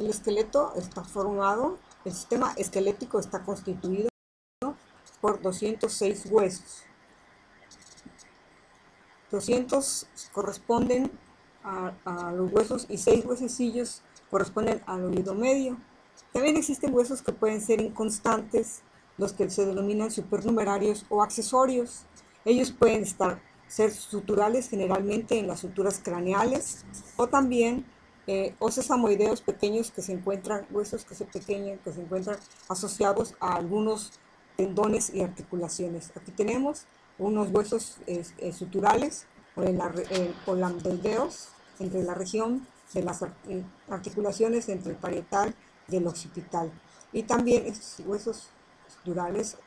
El esqueleto está formado, el sistema esquelético está constituido por 206 huesos. 200 corresponden a los huesos y 6 huesecillos corresponden al oído medio. También existen huesos que pueden ser inconstantes, los que se denominan supernumerarios o accesorios. Ellos pueden ser suturales generalmente en las suturas craneales o también o sesamoideos pequeños que se encuentran, huesos que se encuentran asociados a algunos tendones y articulaciones. Aquí tenemos unos huesos suturales o lambdoideos entre la región de las articulaciones entre el parietal y el occipital. Y también estos huesos suturales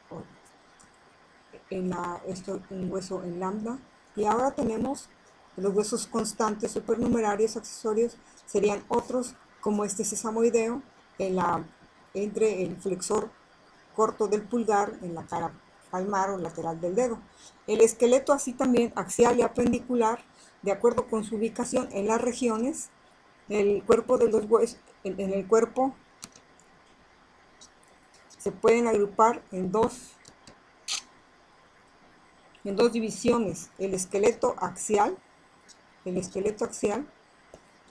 un hueso en lambda. Y ahora tenemos los huesos constantes supernumerarios accesorios, serían otros como este sesamoideo entre el flexor corto del pulgar en la cara palmar o lateral del dedo. El esqueleto así también axial y apendicular, de acuerdo con su ubicación en las regiones, el cuerpo de los huesos, en el cuerpo se pueden agrupar en dos divisiones: el esqueleto axial,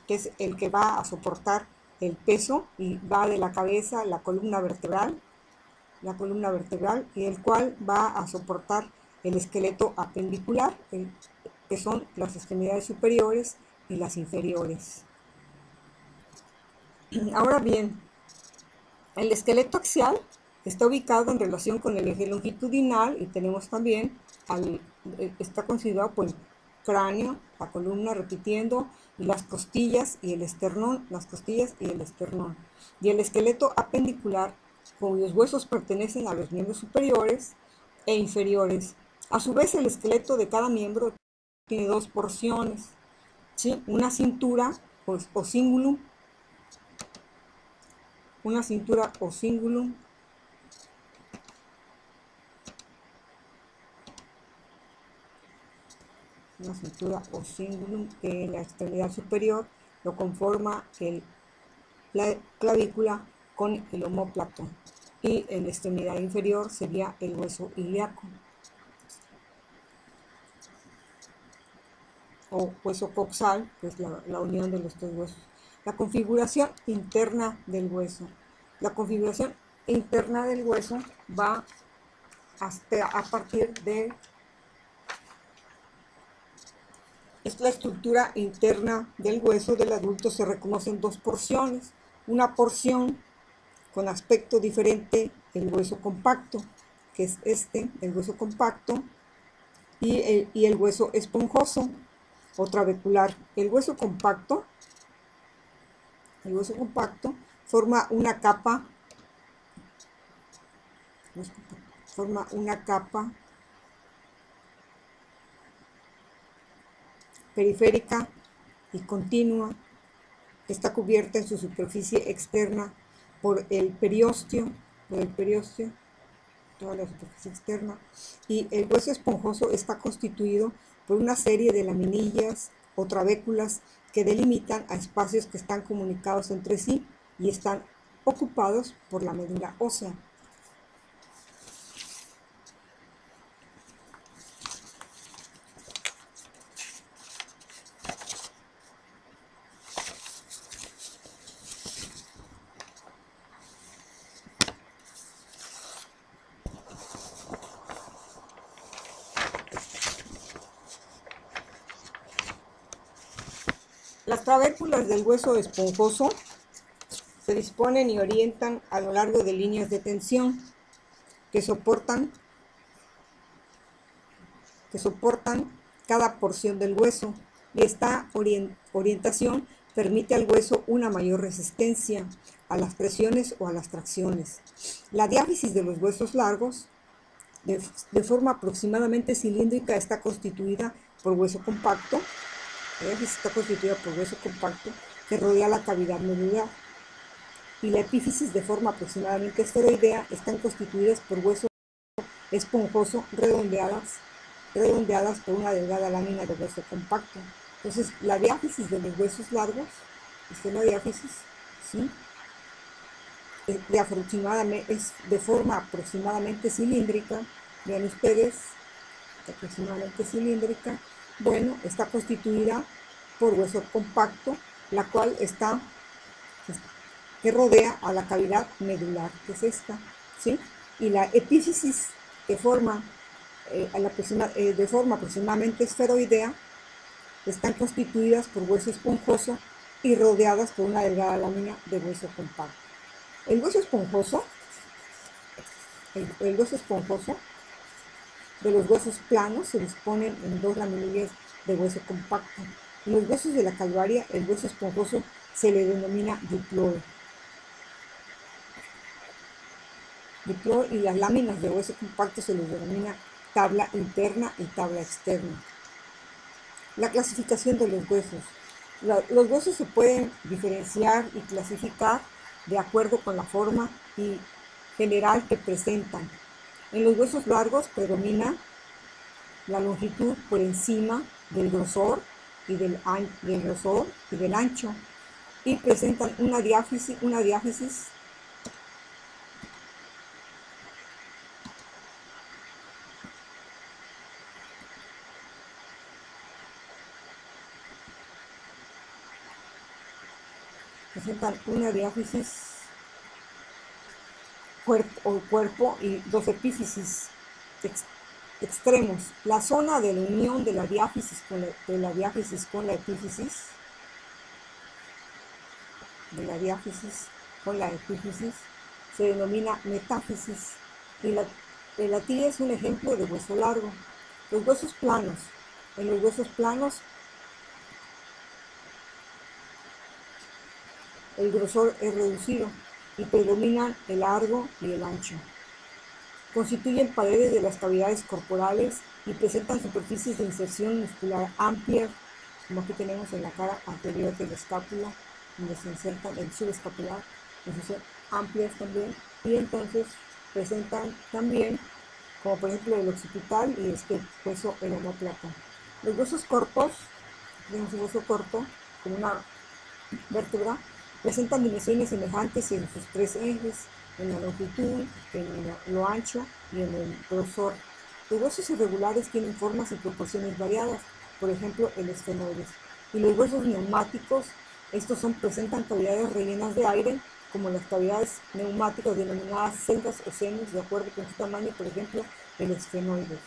que es el que va a soportar el peso y va de la cabeza a la columna vertebral, y el cual va a soportar el esqueleto apendicular, que son las extremidades superiores y las inferiores. Ahora bien, el esqueleto axial está ubicado en relación con el eje longitudinal y tenemos también, está considerado por el cráneo, la columna repitiendo, y las costillas y el esternón, Y el esqueleto apendicular, cuyos huesos pertenecen a los miembros superiores e inferiores. A su vez, el esqueleto de cada miembro tiene dos porciones, ¿sí? Una cintura o cingulum, una cintura o cingulum, que en la extremidad superior lo conforma la clavícula con el omóplato, y en la extremidad inferior sería el hueso ilíaco o hueso coxal, que es la unión de los tres huesos. La configuración interna del hueso. La configuración interna del hueso va a partir de la estructura interna del hueso del adulto. Se reconocen dos porciones: una porción con aspecto diferente, el hueso compacto, que es el hueso compacto, y el hueso esponjoso o trabecular. El hueso compacto forma una capa periférica y continua. Está cubierta en su superficie externa por el periósteo, toda la superficie externa, y el hueso esponjoso está constituido por una serie de laminillas o trabéculas que delimitan a espacios que están comunicados entre sí y están ocupados por la médula ósea. Las trabéculas del hueso esponjoso se disponen y orientan a lo largo de líneas de tensión que soportan cada porción del hueso, y esta orientación permite al hueso una mayor resistencia a las presiones o a las tracciones. La diáfisis de los huesos largos, de forma aproximadamente cilíndrica, está constituida por hueso compacto. La diáfisis está constituida por hueso compacto que rodea la cavidad medular, y la epífisis, de forma aproximadamente esferoidea, están constituidas por hueso esponjoso redondeadas por una delgada lámina de hueso compacto. Entonces, la diáfisis de los huesos largos, esta es la diáfisis, ¿sí? es de forma aproximadamente cilíndrica. Vean ustedes, aproximadamente cilíndrica. Bueno, está constituida por hueso compacto, la cual está, que rodea a la cavidad medular, que es esta, ¿sí? Y la epífisis, que forma, de forma aproximadamente esferoidea, están constituidas por hueso esponjoso y rodeadas por una delgada lámina de hueso compacto. El hueso esponjoso, el hueso esponjoso de los huesos planos se disponen en dos laminillas de hueso compacto. En los huesos de la calvaria, el hueso esponjoso se le denomina diploe. Y las láminas de hueso compacto se les denomina tabla interna y tabla externa. La clasificación de los huesos. Los huesos se pueden diferenciar y clasificar de acuerdo con la forma y general que presentan. En los huesos largos predomina la longitud por encima del grosor y del ancho, y presentan una diáfisis cuerpo y dos epífisis extremos. La zona de la unión de la diáfisis con la epífisis, se denomina metáfisis, y la tibia es un ejemplo de hueso largo. Los huesos planos. En los huesos planos, el grosor es reducido y predominan el largo y el ancho. Constituyen paredes de las cavidades corporales y presentan superficies de inserción muscular amplias, como aquí tenemos en la cara anterior de la escápula, donde se insertan el subescapular, amplias también, y entonces presentan también, como por ejemplo el occipital y este hueso, el omóplata. Los huesos cortos, tenemos un hueso corto, como una vértebra, presentan dimensiones semejantes en sus tres ejes, en la longitud, en lo ancho y en el grosor. Los huesos irregulares tienen formas y proporciones variadas, por ejemplo el esfenoides. Y los huesos neumáticos, presentan cavidades rellenas de aire, como las cavidades neumáticas denominadas celdas o senos, de acuerdo con su tamaño, por ejemplo el esfenoides.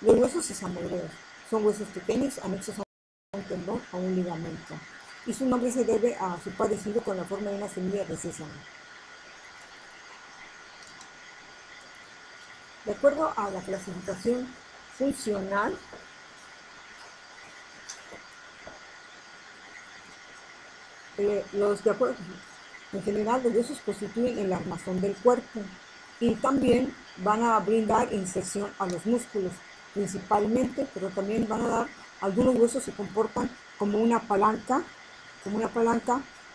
Los huesos sesamoideos son huesos pequeños anexos a un tendón o un ligamento, y su nombre se debe a su parecido con la forma de una semilla de sésamo. De acuerdo a la clasificación funcional, en general los huesos constituyen el armazón del cuerpo y también van a brindar inserción a los músculos principalmente, pero también van a dar, algunos huesos se comportan como una palanca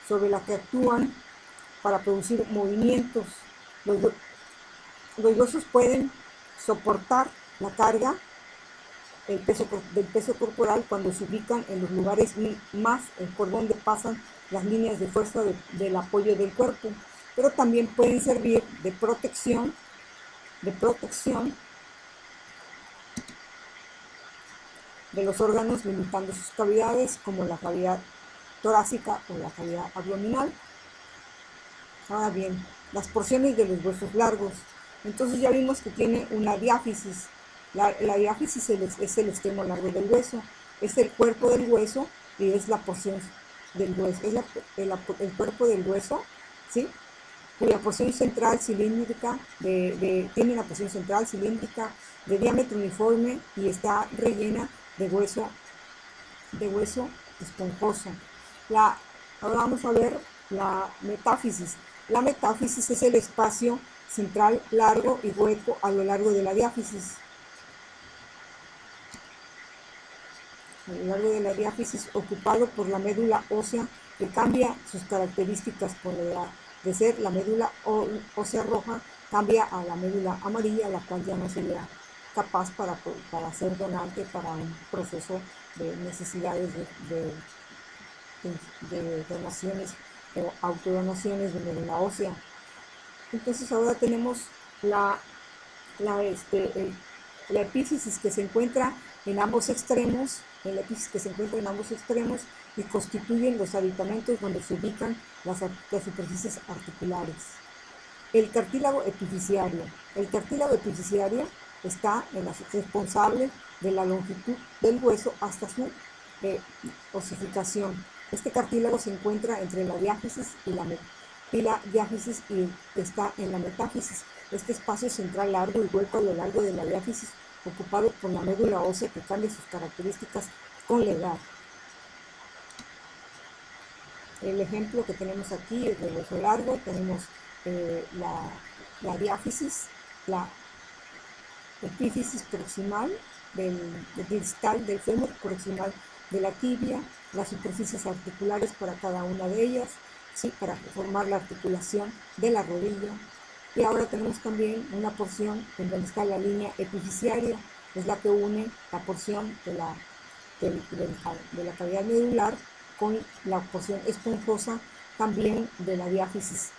sobre la que actúan para producir movimientos. Los huesos pueden soportar la carga del peso corporal cuando se ubican en los lugares más por donde pasan las líneas de fuerza del apoyo del cuerpo, pero también pueden servir de protección de los órganos, limitando sus cavidades, como la cavidad torácica o la cavidad abdominal. Ahora bien, las porciones de los huesos largos. Entonces ya vimos que tiene una diáfisis. La diáfisis es el extremo largo del hueso, es el cuerpo del hueso y es la porción del hueso, es el cuerpo del hueso, ¿sí? Cuya porción central cilíndrica, tiene una porción central cilíndrica de diámetro uniforme y está rellena de hueso esponjoso. Ahora vamos a ver la metáfisis. La metáfisis es el espacio central largo y hueco a lo largo de la diáfisis. A lo largo de la diáfisis, ocupado por la médula ósea, que cambia sus características por la edad. De ser la médula ósea roja, cambia a la médula amarilla, la cual ya no sería capaz para ser donante para un proceso de necesidades de donaciones o autodonaciones de médula ósea. Entonces ahora tenemos la, la epífisis que se encuentra en ambos extremos, y constituyen los aditamentos donde se ubican las superficies articulares. El cartílago epificiario. El cartílago epificiario está responsable de la longitud del hueso hasta su osificación. Este cartílago se encuentra entre la diáfisis y la diáfisis y está en la metáfisis. Este espacio central largo y hueco a lo largo de la diáfisis, ocupado por la médula ósea que cambia sus características con la edad. El ejemplo que tenemos aquí es del hueso largo, tenemos la diáfisis, la epífisis proximal del distal del fémur, proximal de la tibia, las superficies articulares para cada una de ellas, ¿sí? Para formar la articulación de la rodilla. Y ahora tenemos también una porción en donde está la línea epificiaria, es la que une la porción de la cavidad medular con la porción esponjosa también de la diáfisis,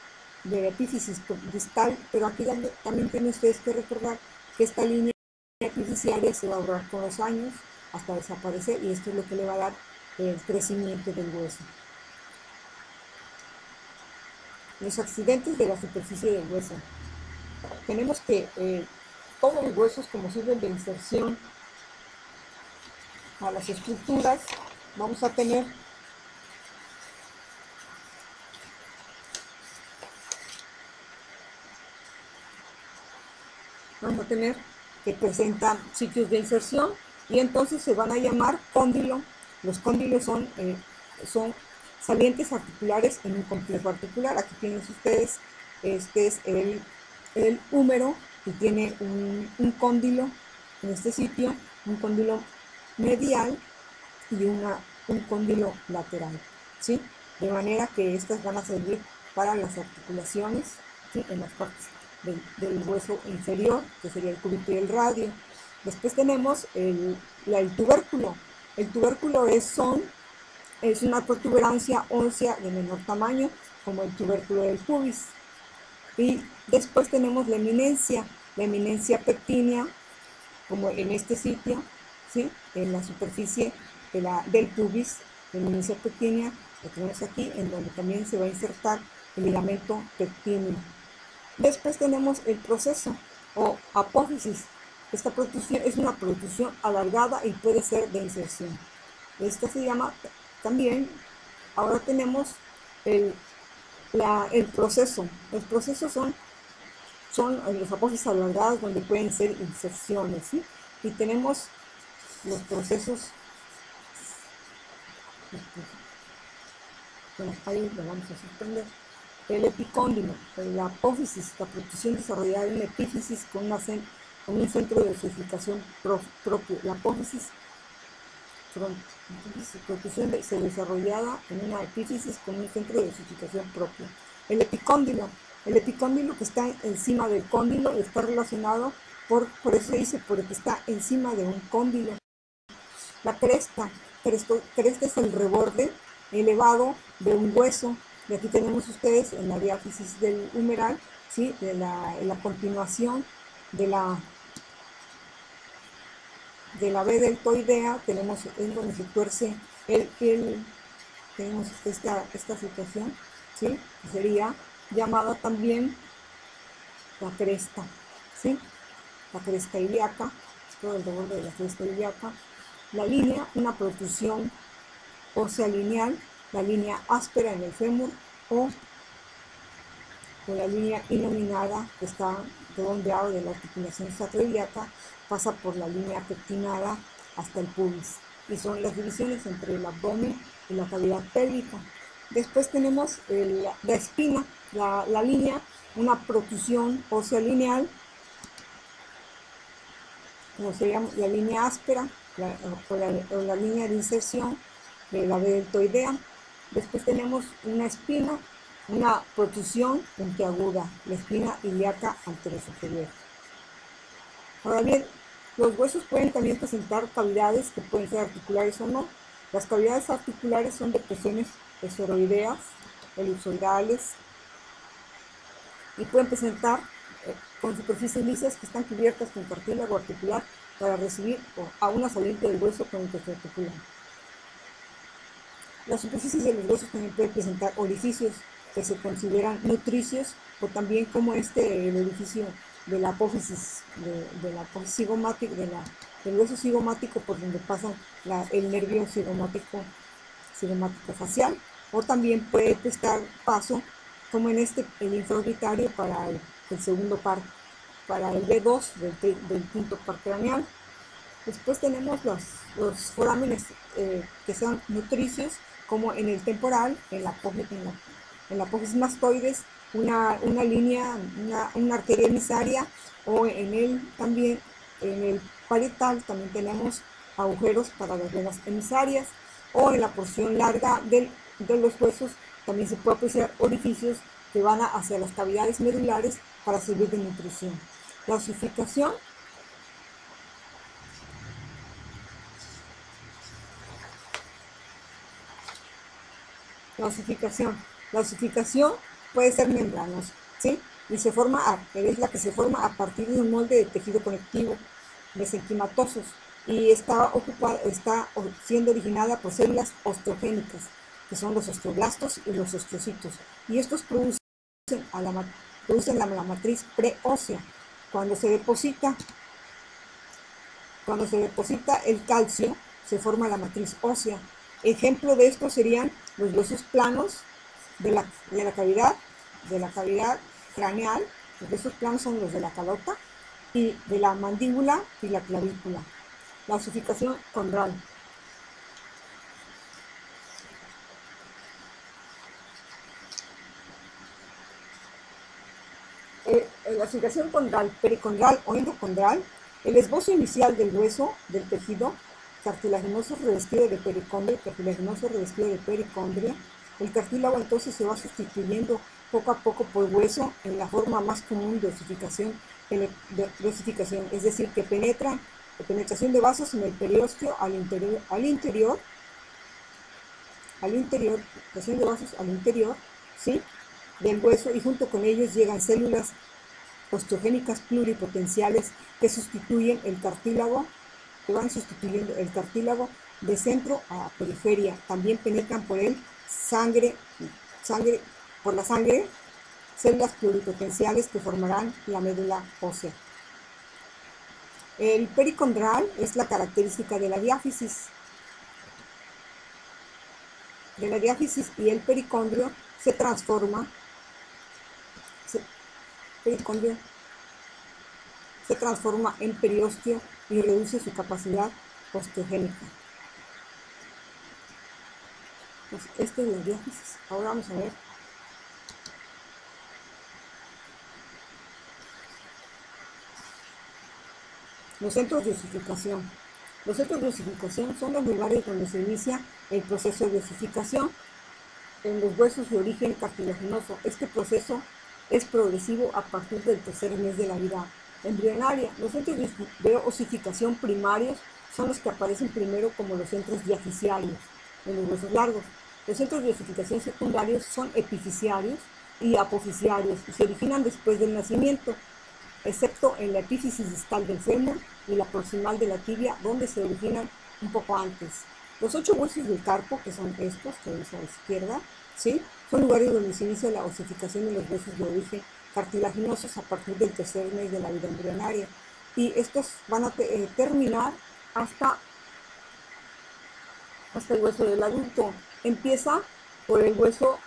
de la epífisis distal, pero aquí también tienen ustedes que recordar que esta línea epificiaria se va a borrar con los años hasta desaparecer, y esto es lo que le va a dar el crecimiento del hueso. Los accidentes de la superficie del hueso. Tenemos que todos los huesos, como sirven de inserción a las estructuras, vamos a tener que presentan sitios de inserción y entonces se van a llamar cóndilo. Los cóndilos son salientes articulares en un complejo articular. Aquí tienen ustedes, este es el húmero y tiene un cóndilo en este sitio, un cóndilo medial y un cóndilo lateral, ¿sí? De manera que estas van a servir para las articulaciones, ¿sí? En las partes del hueso inferior, que sería el cúbito y el radio. Después tenemos el tubérculo. El tubérculo es una protuberancia ósea de menor tamaño, como el tubérculo del pubis. Y después tenemos la eminencia pectínea, como en este sitio, ¿sí? En la superficie del pubis, la eminencia pectínea, lo tenemos aquí, en donde también se va a insertar el ligamento pectíneo. Después tenemos el proceso o apófisis. Esta protrusión es una protrusión alargada y puede ser de inserción. Esta se llama también, ahora tenemos el proceso. Los procesos son los apófisis alargados donde pueden ser inserciones, ¿sí? Y tenemos los procesos, bueno, ahí lo vamos a suspender. El epicóndilo, la apófisis, la protrusión desarrollada en una epífisis con un centro de osificación propio. La apófisis, protrusión desarrollada en una epífisis con un centro de osificación propio. El epicóndilo que está encima del cóndilo está relacionado, por eso se dice, porque está encima de un cóndilo. La cresta es el reborde elevado de un hueso. Y aquí tenemos ustedes en la diáfisis del humeral, ¿sí? En la continuación de la B deltoidea, tenemos en donde se tuerce tenemos esta situación, ¿sí? Que sería llamada también la cresta, ¿sí? La cresta ilíaca, todo el reborde de la cresta ilíaca. La línea, una protrusión ósea lineal, la línea áspera en el fémur, o la línea iluminada que está redondeada de la articulación sacroiliaca, pasa por la línea pectinada hasta el pubis, y son las divisiones entre el abdomen y la cavidad pélvica. Después tenemos la espina, la línea, una protrusión ósea lineal, como se llama, la línea áspera, o la línea de inserción de la B deltoidea. Después tenemos una espina, una protrusión puntiaguda, la espina ilíaca anterosuperior. Ahora bien, los huesos pueden también presentar cavidades que pueden ser articulares o no. Las cavidades articulares son depresiones esferoideas, elipsoidales, y pueden presentar con superficies lisas que están cubiertas con cartílago articular para recibir a una saliente del hueso con interarticular. Las superficies de los huesos también pueden presentar orificios que se consideran nutricios, o también como el orificio de la apófisis, de la apófisis cigomática, del hueso cigomático, por donde pasa el nervio cigomático facial, o también puede prestar paso, como en el infraorbitario, para el segundo par, para el B2 del quinto par craneal. Después tenemos los forámenes que son nutricios, como en el temporal, en la apófisis mastoides, una línea, una arteria emisaria, o también en el parietal también tenemos agujeros para las venas emisarias, o en la porción larga de los huesos también se puede apreciar orificios que van hacia las cavidades medulares para servir de nutrición. La osificación La osificación puede ser membranosa, ¿sí? Y es la que se forma a partir de un molde de tejido conectivo mesenquimatosos, y está siendo originada por células osteogénicas, que son los osteoblastos y los osteocitos, y estos producen la matriz preósea. Cuando se deposita el calcio, se forma la matriz ósea. Ejemplo de esto serían los huesos planos de la cavidad craneal. Los huesos planos son los de la calota, y de la mandíbula y la clavícula. La osificación condral. La osificación condral, pericondral o endocondral, el esbozo inicial del hueso del tejido cartilaginoso revestido de pericondrio, el cartílago entonces se va sustituyendo poco a poco por hueso en la forma más común de osificación, es decir, que penetración de vasos en el periósteo al interior, penetración de vasos al interior, ¿sí?, del hueso, y junto con ellos llegan células osteogénicas pluripotenciales que van sustituyendo el cartílago de centro a periferia. También penetran por la sangre, células pluripotenciales que formarán la médula ósea. El pericondral es la característica de la diáfisis. Y el pericondrio se transforma en periósteo y reduce su capacidad osteogénica. Pues esta es la diáfisis. Ahora vamos a ver los centros de osificación. Los centros de osificación son los lugares donde se inicia el proceso de osificación en los huesos de origen cartilaginoso. Este proceso es progresivo a partir del tercer mes de la vida embrionaria. Los centros de osificación primarios son los que aparecen primero como los centros diafisiarios en los huesos largos. Los centros de osificación secundarios son epifisiarios y apofisiarios y se originan después del nacimiento, excepto en la epífisis distal del fémur y la proximal de la tibia, donde se originan un poco antes. Los 8 huesos del carpo, que son estos, que ven a la izquierda, ¿sí?, son lugares donde se inicia la osificación de los huesos de origen cartilaginosos a partir del tercer mes de la vida embrionaria. Y estos van a terminar hasta el hueso del adulto. Empieza por el hueso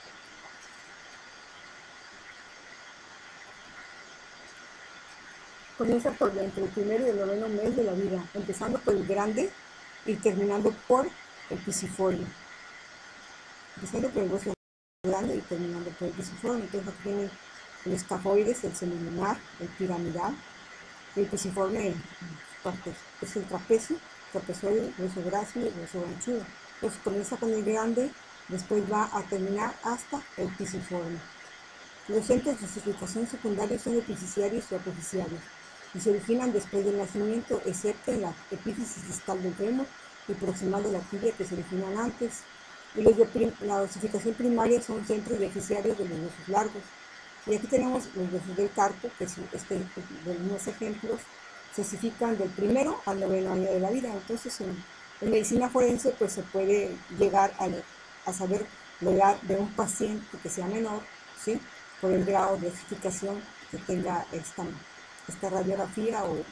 Comienza entre el primero y el noveno mes de la vida, empezando por el grande y terminando por el pisiforme. Empezando por el hueso grande y terminando por el pisiforme. Entonces aquí tienen el escafoides, el semilunar, el piramidal, y el pisiforme es el trapezoide, el hueso grácil, el hueso ganchudo. Entonces comienza con el grande, después va a terminar hasta el pisiforme. Los centros de osificación secundarios son epifisiarios y apofisiarios, y se originan después del nacimiento, excepto en la epífisis distal del fémur y proximal de la tibia, que se originan antes. Y los de la osificación primaria son centros diafisiarios de los huesos largos. Y aquí tenemos los huesos del carpo, que de unos ejemplos, se clasifican del primero al noveno año de la vida. Entonces, en medicina forense, pues se puede llegar a saber la edad de un paciente que sea menor, ¿sí? Por el grado de clasificación que tenga esta radiografía o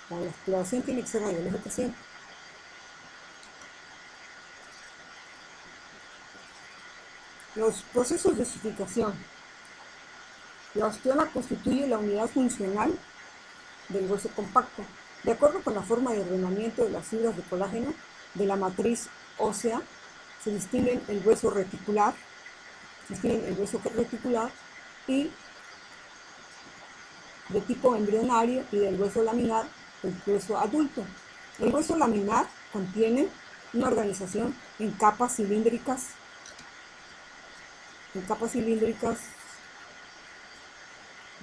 la exploración tiene que ser radiológica siempre. Los procesos de ossificación. La osteoma constituye la unidad funcional del hueso compacto. De acuerdo con la forma de ordenamiento de las fibras de colágeno de la matriz ósea, se distinguen el hueso reticular, y de tipo embrionario y del hueso laminar, el hueso adulto. El hueso laminar contiene una organización en capas cilíndricas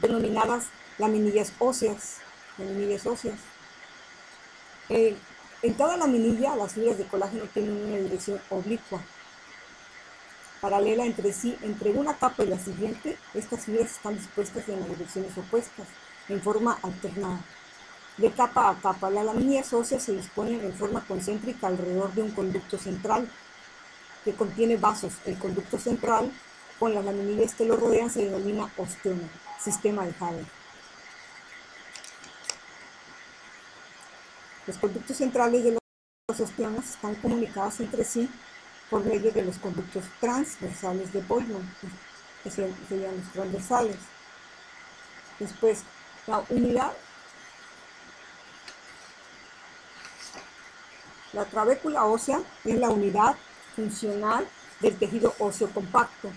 denominadas laminillas óseas. En cada laminilla, las fibras de colágeno tienen una dirección oblicua, paralela entre sí. Entre una capa y la siguiente, estas fibras están dispuestas en las direcciones opuestas, en forma alternada. De capa a capa, las laminillas óseas se disponen en forma concéntrica alrededor de un conducto central que contiene vasos. El conducto central, con las laminillas que lo rodean, se denomina osteoma, sistema de Haber. Los conductos centrales de los osteomas están comunicados entre sí por medio de los conductos transversales de Boydman, que serían los transversales. Después, la trabécula ósea es la unidad funcional del tejido óseo compacto,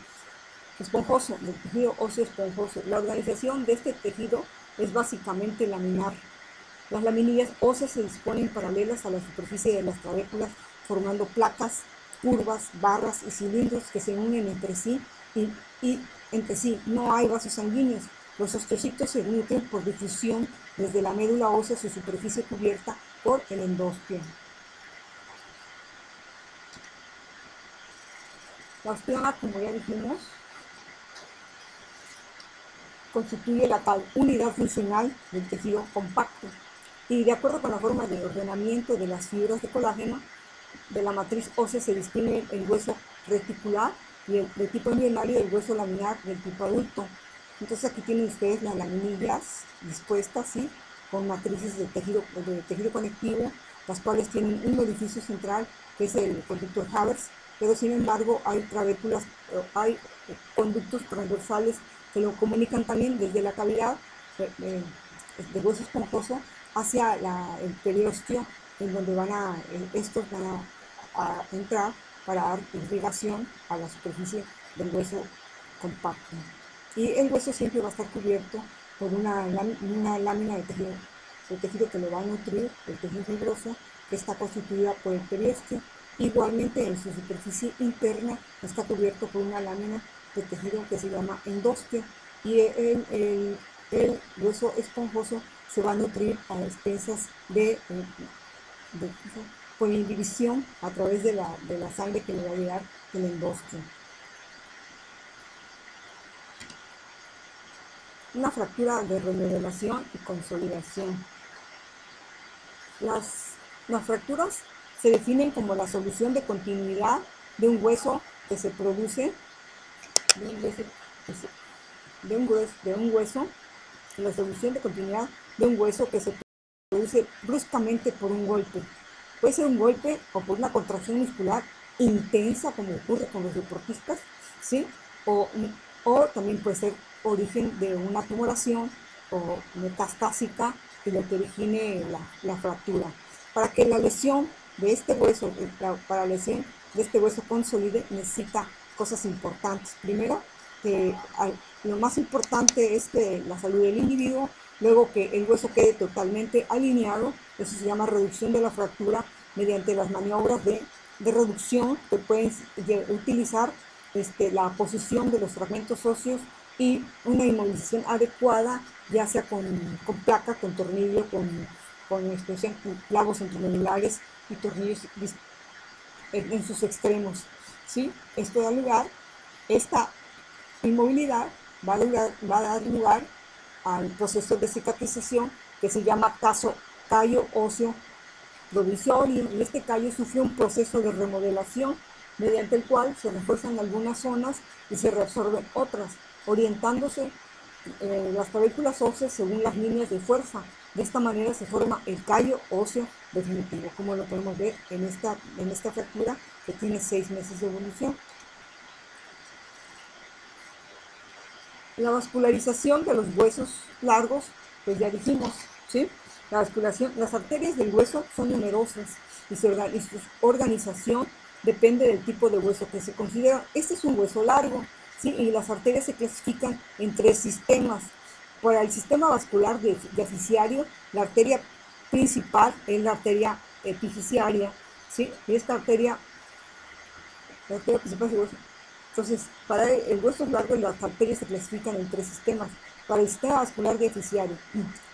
esponjoso, del tejido óseo esponjoso. La organización de este tejido es básicamente laminar. Las laminillas óseas se disponen paralelas a la superficie de las trabéculas, formando placas, curvas, barras y cilindros que se unen entre sí y entre sí. No hay vasos sanguíneos. Los osteocitos se nutren por difusión desde la médula ósea a su superficie cubierta por el endostio. La osteoma, como ya dijimos, constituye la tal unidad funcional del tejido compacto. Y de acuerdo con la forma de ordenamiento de las fibras de colágeno de la matriz ósea, se distinguen el hueso reticular y el de tipo embrionario y el hueso laminar del tipo adulto. Entonces aquí tienen ustedes las laminillas dispuestas, ¿sí?, con matrices de tejido conectivo, las cuales tienen un orificio central que es el conducto de Havers, pero sin embargo hay conductos transversales que lo comunican también desde la cavidad del hueso esponjoso hacia el periósteo, en donde estos van a entrar para dar irrigación a la superficie del hueso compacto. Y el hueso siempre va a estar cubierto por una lámina de tejido que lo va a nutrir, el tejido fibroso, que está constituida por el periósteo. Igualmente, en su superficie interna está cubierto por una lámina de tejido que se llama endostio, y el hueso esponjoso se va a nutrir a expensas por inhibición a través de la sangre que le va a llegar del endostio. Una fractura de remodelación y consolidación. Las fracturas se definen como la solución de continuidad de un hueso que se produce la solución de continuidad de un hueso que se produce bruscamente por un golpe. Puede ser un golpe o por una contracción muscular intensa, como ocurre con los deportistas, ¿sí? O también puede ser origen de una tumoración o metastásica que lo que origine la fractura. Para que la lesión de este hueso, consolide, necesita cosas importantes. Primero, lo más importante es que la salud del individuo, luego que el hueso quede totalmente alineado. Eso se llama reducción de la fractura mediante las maniobras de reducción que pueden utilizar la posición de los fragmentos óseos y una inmovilización adecuada, ya sea con placa, con tornillo, con clavos intramedulares y tornillos sus extremos, ¿sí? Esto da lugar, esta inmovilidad va a dar lugar al proceso de cicatrización que se llama callo óseo provisorio, y este callo sufrió un proceso de remodelación mediante el cual se refuerzan algunas zonas y se reabsorben otras, orientándose las clavículas óseas según las líneas de fuerza. De esta manera se forma el callo óseo definitivo, como lo podemos ver en esta fractura que tiene 6 meses de evolución. La vascularización de los huesos largos, pues ya dijimos, ¿sí? Las arterias del hueso son numerosas y su organización depende del tipo de hueso que se considera. Este es un hueso largo, ¿sí? Y las arterias se clasifican en 3 sistemas. Para el sistema vascular deficiario, la arteria principal es la arteria epifisiaria, ¿sí? Y esta arteria, la arteria principal es el hueso. Entonces, para el hueso largo, las arterias se clasifican en 3 sistemas. Para el sistema vascular deficiario,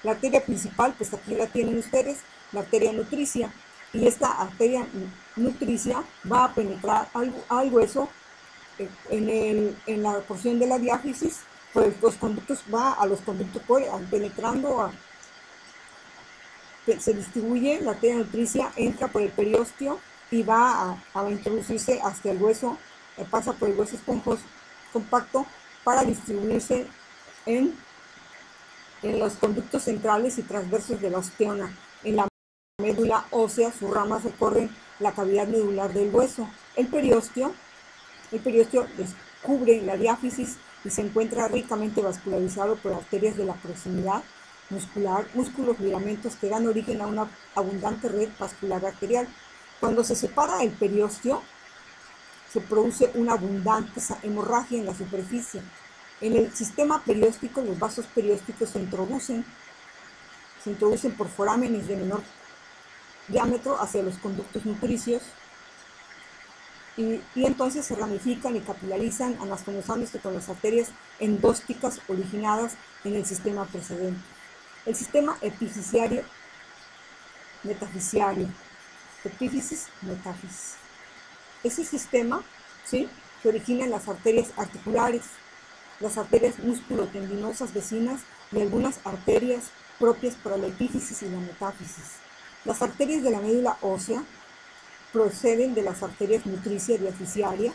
la arteria principal, pues aquí la tienen ustedes, la arteria nutricia, y esta arteria nutricia va a penetrar al hueso en la porción de la diáfisis, pues los conductos va a los conductos, penetrando, se distribuye, la arteria nutricia entra por el periósteo y va a introducirse hasta el hueso, pasa por el hueso esponjoso compacto para distribuirse en, en los conductos centrales y transversos de la osteona. En la médula ósea, sus ramas recorren la cavidad medular del hueso. El periósteo cubre la diáfisis y se encuentra ricamente vascularizado por arterias de la proximidad muscular, músculos, ligamentos que dan origen a una abundante red vascular arterial. Cuando se separa el periósteo, se produce una abundante hemorragia en la superficie. En el sistema perióstico, los vasos periósticos se introducen por forámenes de menor diámetro hacia los conductos nutricios y entonces se ramifican y capilarizan anastomosándose con las arterias endósticas originadas en el sistema precedente. El sistema epifisiario metafisiario, epífisis, metáfisis. Ese sistema, ¿sí?, se origina en las arterias articulares, las arterias músculo-tendinosas vecinas y algunas arterias propias para la epífisis y la metáfisis. Las arterias de la médula ósea proceden de las arterias nutricia y diaficiaria,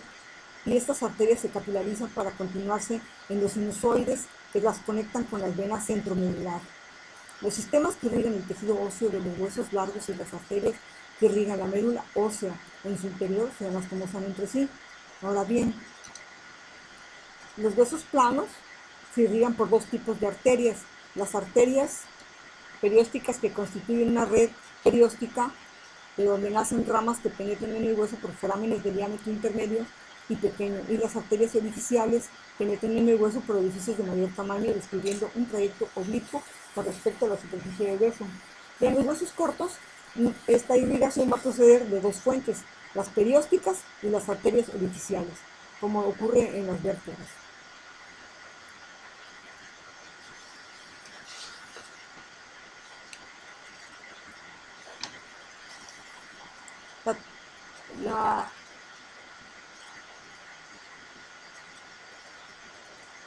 y estas arterias se capilarizan para continuarse en los sinusoides que las conectan con las venas centromedular. Los sistemas que irrigan el tejido óseo de los huesos largos y las arterias que irrigan la médula ósea en su interior se anastomosan entre sí. Ahora bien, los huesos planos se irrigan por 2 tipos de arterias: las arterias periósticas, que constituyen una red perióstica de donde nacen ramas que penetran en el hueso por forámenes de diámetro intermedio y pequeño, y las arterias orificiales penetran en el hueso por orificios de mayor tamaño, describiendo un trayecto oblicuo con respecto a la superficie del hueso. En los huesos cortos, esta irrigación va a proceder de 2 fuentes: las periósticas y las arterias orificiales, como ocurre en las vértebras.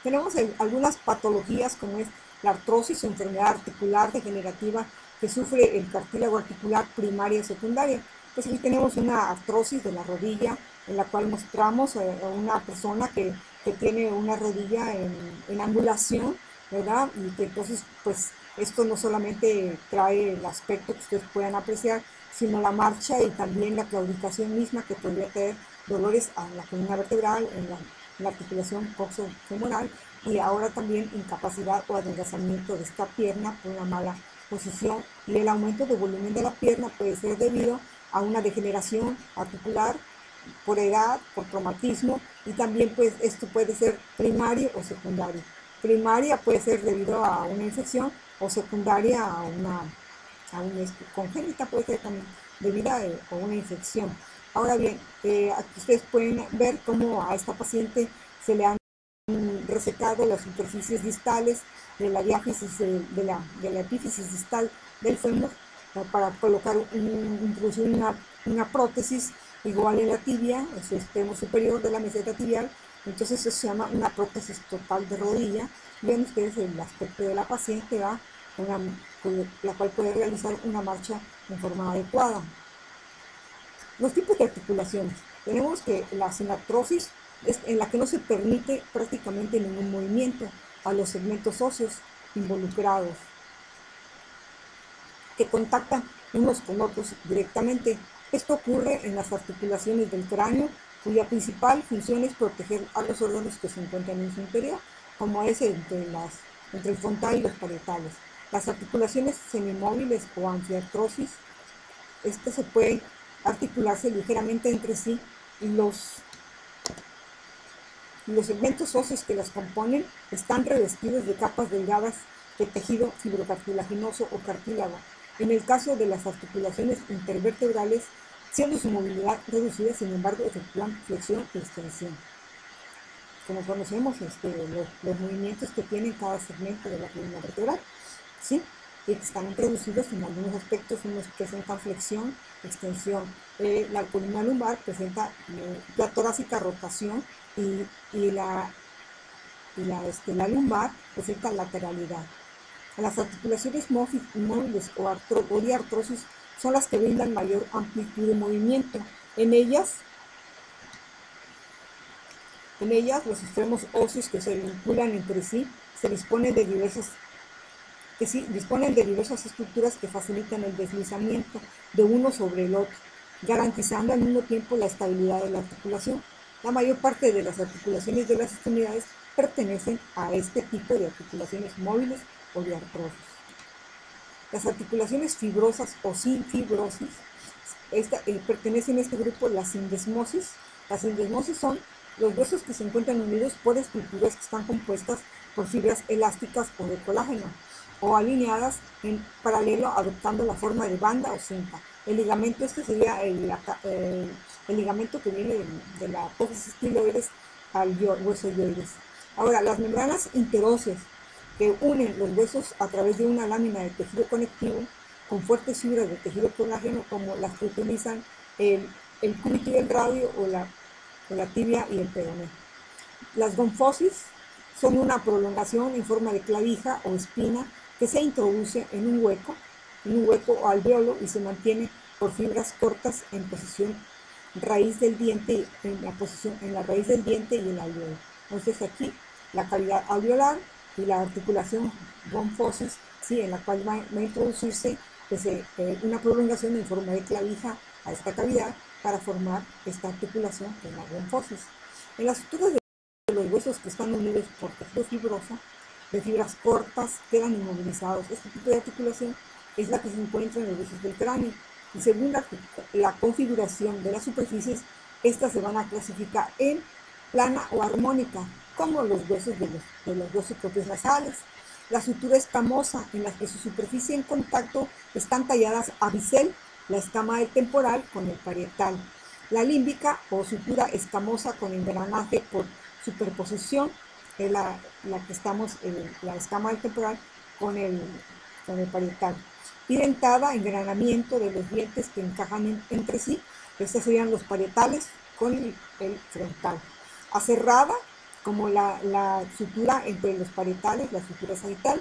Tenemos algunas patologías, como es la artrosis o enfermedad articular degenerativa que sufre el cartílago articular primaria y secundaria. Pues aquí tenemos una artrosis de la rodilla, en la cual mostramos a una persona que tiene una rodilla en angulación, ¿verdad? Y que entonces, pues, esto no solamente trae el aspecto que ustedes puedan apreciar, sino la marcha y también la claudicación misma, que podría tener dolores a la columna vertebral, en la articulación coxofemoral, y ahora también incapacidad o adelgazamiento de esta pierna por una mala posición. Y el aumento de volumen de la pierna puede ser debido a una degeneración articular por edad, por traumatismo, y también pues esto puede ser primario o secundario. Primaria puede ser debido a una infección, o secundaria a una congénita, puede ser también debido a una infección. Ahora bien, aquí ustedes pueden ver cómo a esta paciente se le han resecado las superficies distales de la diáfisis de la epífisis distal del fémur, para colocar introducir una prótesis igual en la tibia, en su extremo superior de la meseta tibial, Entonces eso se llama una prótesis total de rodilla. Ven ustedes el aspecto de la paciente, ¿va? La cual puede realizar una marcha en forma adecuada. Los tipos de articulaciones. Tenemos que la sinartrosis es en la que no se permite prácticamente ningún movimiento a los segmentos óseos involucrados, que contactan unos con otros directamente. Esto ocurre en las articulaciones del cráneo, cuya principal función es proteger a los órganos que se encuentran en su interior, como es entre el frontal y los parietales. Las articulaciones semimóviles o anfiartrosis, estas se pueden articularse ligeramente entre sí y los segmentos óseos que las componen están revestidos de capas delgadas de tejido fibrocartilaginoso o cartílago. En el caso de las articulaciones intervertebrales, siendo su movilidad reducida, sin embargo, efectúan flexión y extensión. Como conocemos los movimientos que tiene cada segmento de la columna vertebral, ¿sí? Y que están reducidos en algunos aspectos, unos presentan flexión, extensión. La columna lumbar presenta la torácica rotación y la lumbar presenta lateralidad. Las articulaciones móviles o diartrosis son las que brindan mayor amplitud de movimiento. En ellas, los extremos óseos que se vinculan entre sí disponen de diversas estructuras que facilitan el deslizamiento de uno sobre el otro, garantizando al mismo tiempo la estabilidad de la articulación. La mayor parte de las articulaciones de las extremidades pertenecen a este tipo de articulaciones móviles o de artrosis. Las articulaciones fibrosas o sin fibrosis pertenecen a este grupo las sindesmosis. Las sindesmosis son los huesos que se encuentran unidos por estructuras que están compuestas por fibras elásticas o de colágeno, o alineadas en paralelo adoptando la forma de banda o cinta. El ligamento, este sería el ligamento que viene de la apófisis piloides al hueso ioides. Ahora, las membranas interóseas que unen los huesos a través de una lámina de tejido conectivo con fuertes fibras de tejido colágeno, como las que utilizan el cúbito y el radio o la tibia y el peroné. Las gonfosis son una prolongación en forma de clavija o espina que se introduce en un hueco o alvéolo y se mantiene por fibras cortas en posición raíz del diente, en la raíz del diente y el alvéolo. Entonces aquí la cavidad alveolar y la articulación gonfosis, ¿sí? En la cual va a introducirse una prolongación en forma de clavija a esta cavidad para formar esta articulación en la gonfosis. En las estructuras de los huesos que están unidos por tejido fibroso, de fibras cortas, quedan inmovilizados. Este tipo de articulación es la que se encuentra en los huesos del cráneo. Y según la configuración de las superficies, estas se van a clasificar en plana o armónica, como los huesos de los dos propios nasales. La sutura escamosa, en la que su superficie en contacto están talladas a bisel, la escama del temporal con el parietal. La límbica o sutura escamosa con engranaje por superposición, es la que estamos en la escama del temporal con el parietal. Y dentada, engranamiento de los dientes que encajan entre sí. Estos serían los parietales con el frontal. Aserrada, como la sutura entre los parietales, la sutura sagittal,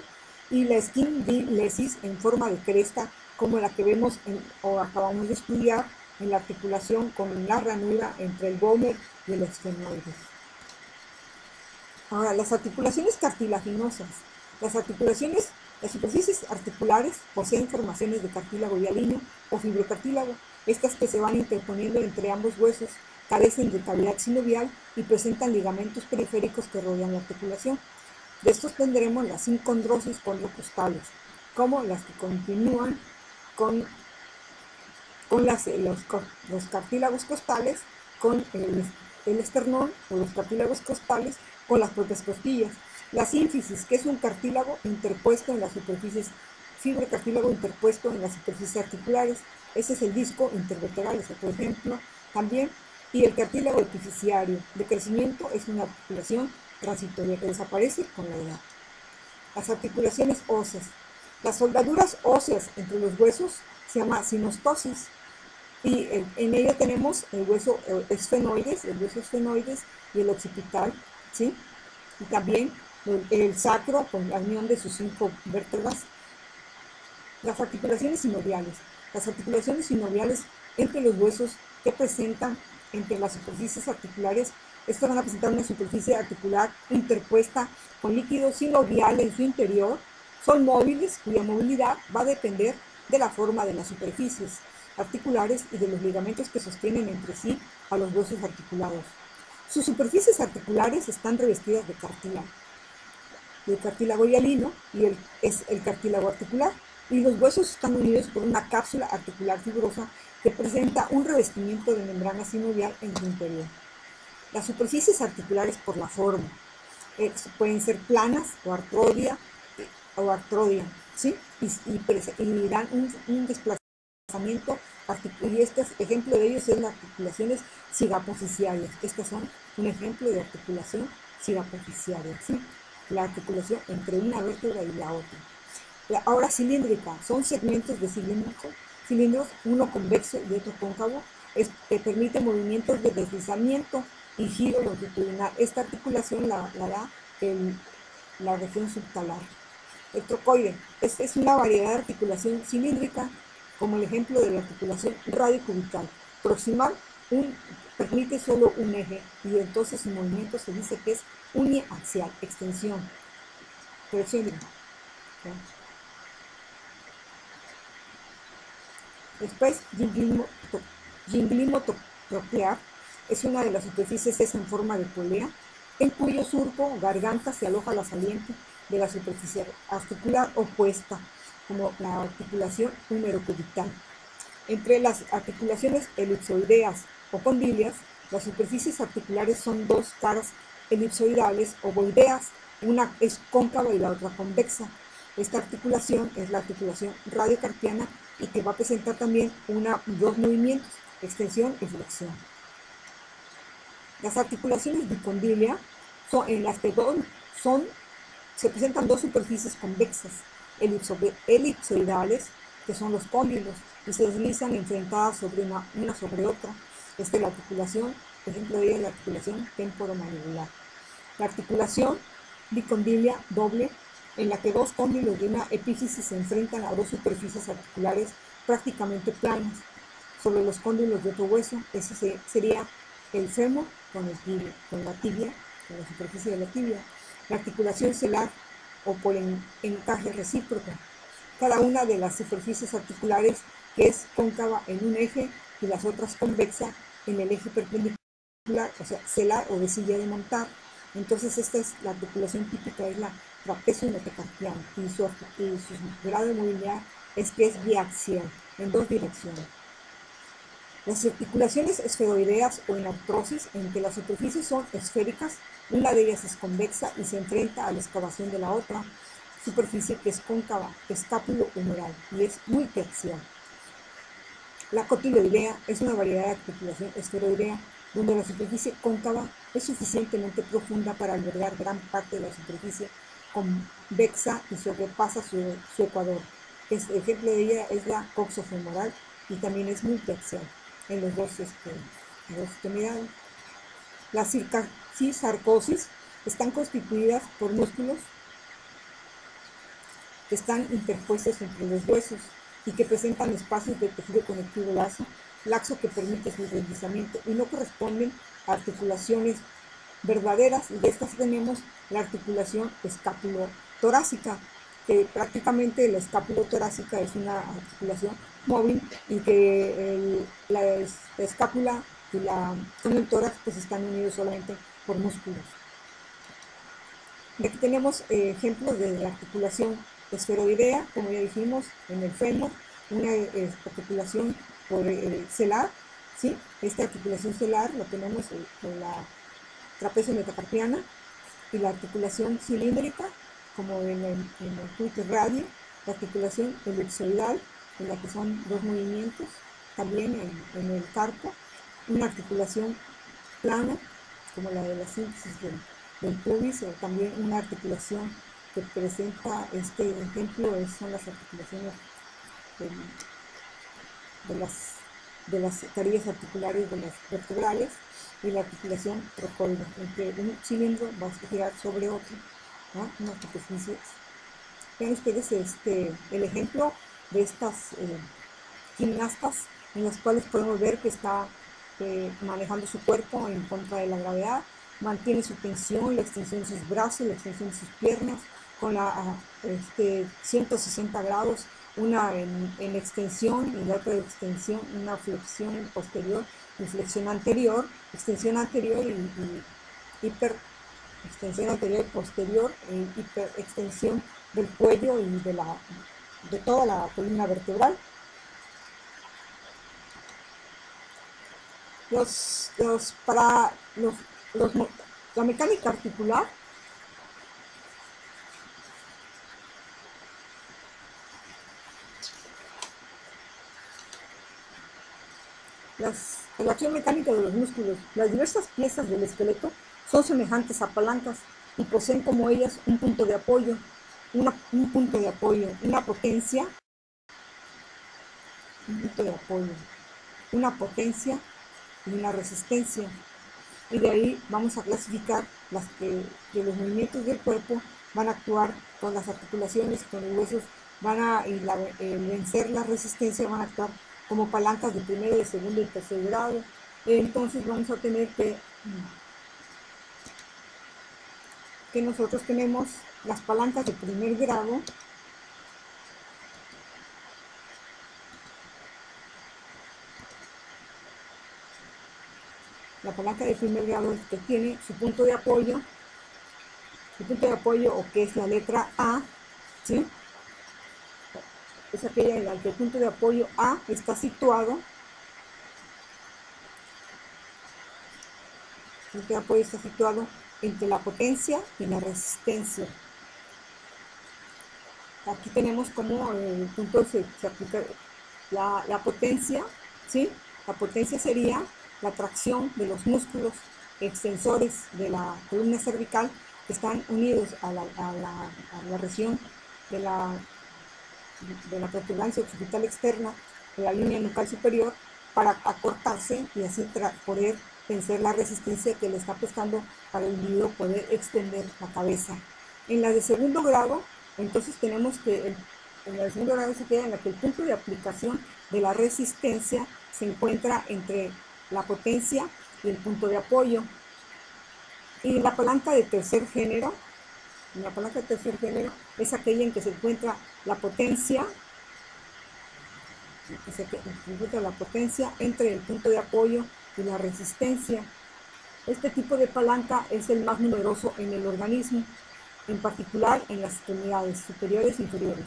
y la squindilesis en forma de cresta, como la que vemos o acabamos de estudiar en la articulación con la ranura entre el gómer y el esfenoides. Ahora, las articulaciones cartilaginosas. Las superficies articulares poseen formaciones de cartílago hialino o fibrocartílago. Estas que se van interponiendo entre ambos huesos carecen de cavidad sinovial y presentan ligamentos periféricos que rodean la articulación. De estos tendremos las sincondrosis condrocostales, como las que continúan con los cartílagos costales, con el esternón o los cartílagos costales, con las propias costillas. La sínfisis, que es un cartílago interpuesto en las superficies, fibrocartílago interpuesto en las superficies articulares. Ese es el disco intervertebral, por ejemplo, también. Y el cartílago epifisiario de crecimiento es una articulación transitoria que desaparece con la edad. Las articulaciones óseas. Las soldaduras óseas entre los huesos se llama sinostosis. Y en ello tenemos el hueso esfenoides, y el occipital, ¿sí? Y también el sacro con la unión de sus 5 vértebras. Las articulaciones sinoviales. Las articulaciones sinoviales entre los huesos que presentan entre las superficies articulares, estas van a presentar una superficie articular interpuesta con líquido sinovial en su interior, son móviles cuya movilidad va a depender de la forma de las superficies articulares y de los ligamentos que sostienen entre sí a los huesos articulados. Sus superficies articulares están revestidas de cartílago hialino es el cartílago articular, y los huesos están unidos por una cápsula articular fibrosa que presenta un revestimiento de membrana sinovial en su interior. Las superficies articulares por la forma pueden ser planas o artrodia, ¿sí? Y dan un desplazamiento, y este ejemplo de ellos es las articulaciones cigapoficiarias. Estas son un ejemplo de articulación cigapoficiaria, ¿sí? La articulación entre una vértebra y la otra. Ahora cilíndrica, son segmentos de cilindros, uno convexo y otro cóncavo, que permite movimientos de deslizamiento y giro longitudinal. Esta articulación la da la región subtalar. El trocoide es una variedad de articulación cilíndrica, como el ejemplo de la articulación radiocubital. Proximal permite solo un eje, y entonces su movimiento se dice que es uniaxial, extensión. Después, ginglimotroclear es una de las superficies en forma de polea, en cuyo surco garganta se aloja la saliente de la superficie articular opuesta, como la articulación húmero-cubital. Entre las articulaciones elipsoideas o condilias, las superficies articulares son dos caras elipsoidales ovoideas, una es cóncava y la otra convexa. Esta articulación es la articulación radiocarpiana y que va a presentar también dos movimientos, extensión y flexión. Las articulaciones bicondilia son en las que se presentan dos superficies convexas, elipsoidales, que son los cóndilos, y se deslizan enfrentadas sobre una sobre otra. Esta es la articulación, por ejemplo, de ella es la articulación temporomandibular. La articulación bicondilia doble, en la que dos cóndilos de una epífisis se enfrentan a dos superficies articulares prácticamente planas sobre los cóndilos de otro hueso. Ese sería el fémur con la tibia, con la superficie de la tibia. La articulación celar o por encaje recíproco. Cada una de las superficies articulares que es cóncava en un eje y las otras convexa en el eje perpendicular, o sea, celar o de silla de montar. Entonces esta es la articulación típica, es la trapecio metacarpiana, y su grado de movilidad es que es biaxial, en dos direcciones. Las articulaciones esferoideas o en artrosis, en que las superficies son esféricas, una de ellas es convexa y se enfrenta a la excavación de la otra superficie, que es cóncava, escápulo humeral, y es multiaxial. La cotiloidea es una variedad de articulación esferoidea, donde la superficie cóncava es suficientemente profunda para albergar gran parte de la superficie convexa y sobrepasa su ecuador. El ejemplo de ella es la coxofemoral, y también es multiaxial en los dos extremidades. Las cisarcosis están constituidas por músculos que están interpuestos entre los huesos y que presentan espacios de tejido conectivo laxo que permite su deslizamiento y no corresponden a articulaciones verdaderas. Y de estas tenemos la articulación escápulo-torácica, que prácticamente la escápulo-torácica es una articulación móvil, y que la escápula y el tórax pues están unidos solamente por músculos. Y aquí tenemos ejemplos de la articulación esferoidea, como ya dijimos, en el fémur, una articulación celar, ¿sí? Esta articulación celar la tenemos en la trapecio metacarpiana, y la articulación cilíndrica, como en el glúteo radio, la articulación elipsoidal, en la que son dos movimientos, también en el carpo, una articulación plana, como la de la síntesis del pubis, o también una articulación que presenta este ejemplo, son las articulaciones de las de las carillas articulares de las vertebrales y la articulación trocoide, entre un cilindro va a girar sobre otro, ¿no? Una superficie. Vean ustedes el ejemplo de estas gimnastas en las cuales podemos ver que está manejando su cuerpo en contra de la gravedad, mantiene su tensión, la extensión de sus brazos, la extensión de sus piernas, con la 160 grados, una en extensión y la otra en extensión, una flexión posterior y flexión anterior, extensión anterior y hiper extensión anterior y posterior, hiperextensión del cuello y de toda la columna vertebral. Para la mecánica articular, la acción mecánica de los músculos, las diversas piezas del esqueleto son semejantes a palancas y poseen como ellas un punto de apoyo, una potencia, una potencia y una resistencia. Y de ahí vamos a clasificar que los movimientos del cuerpo van a actuar con las articulaciones, con los huesos, vencer la resistencia, van a actuar como palancas de primer, de segundo y tercer grado. Entonces vamos a tener que nosotros tenemos las palancas de primer grado, la palanca de primer grado que tiene su punto de apoyo, o que es la letra A, ¿sí? Es aquella en la que el punto de apoyo A está situado, el punto de apoyo está situado entre la potencia y la resistencia. Aquí tenemos como el punto se aplica la potencia, ¿sí? La potencia sería la tracción de los músculos extensores de la columna cervical que están unidos a la región de la protuberancia occipital externa de la línea nucal superior para acortarse y así poder vencer la resistencia que le está prestando para el individuo poder extender la cabeza. En la de segundo grado, entonces tenemos que en la de segundo grado se queda en la que el punto de aplicación de la resistencia se encuentra entre la potencia y el punto de apoyo. Y la palanca de tercer género, es aquella en que se encuentra la potencia entre el punto de apoyo y la resistencia. Este tipo de palanca es el más numeroso en el organismo, en particular en las extremidades superiores e inferiores.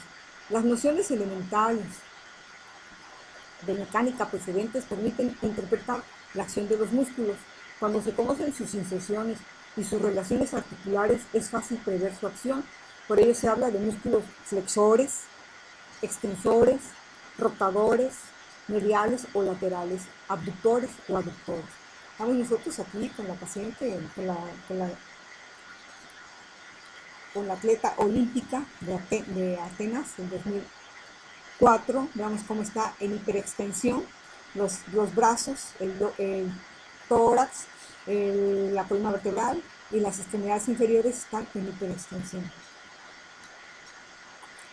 Las nociones elementales de mecánica precedentes permiten interpretar la acción de los músculos. Cuando se conocen sus inserciones y sus relaciones articulares, es fácil prever su acción. Por ello se habla de músculos flexores, extensores, rotadores, mediales o laterales, abductores o aductores. Estamos nosotros aquí con la paciente, con la atleta olímpica de Atenas en 2004. Veamos cómo está en hiperextensión los brazos, el tórax, la columna vertebral y las extremidades inferiores están en hiperextensión.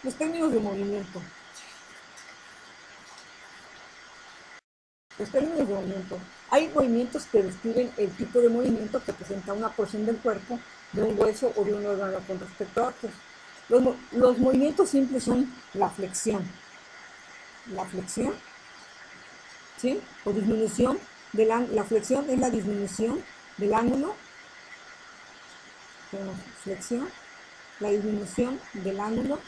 Los términos de movimiento. Hay movimientos que describen el tipo de movimiento que presenta una porción del cuerpo, de un hueso o de un órgano con respecto a otros. Los movimientos simples son la flexión, ¿sí? O disminución, la flexión es la disminución del ángulo, flexión, la disminución del ángulo,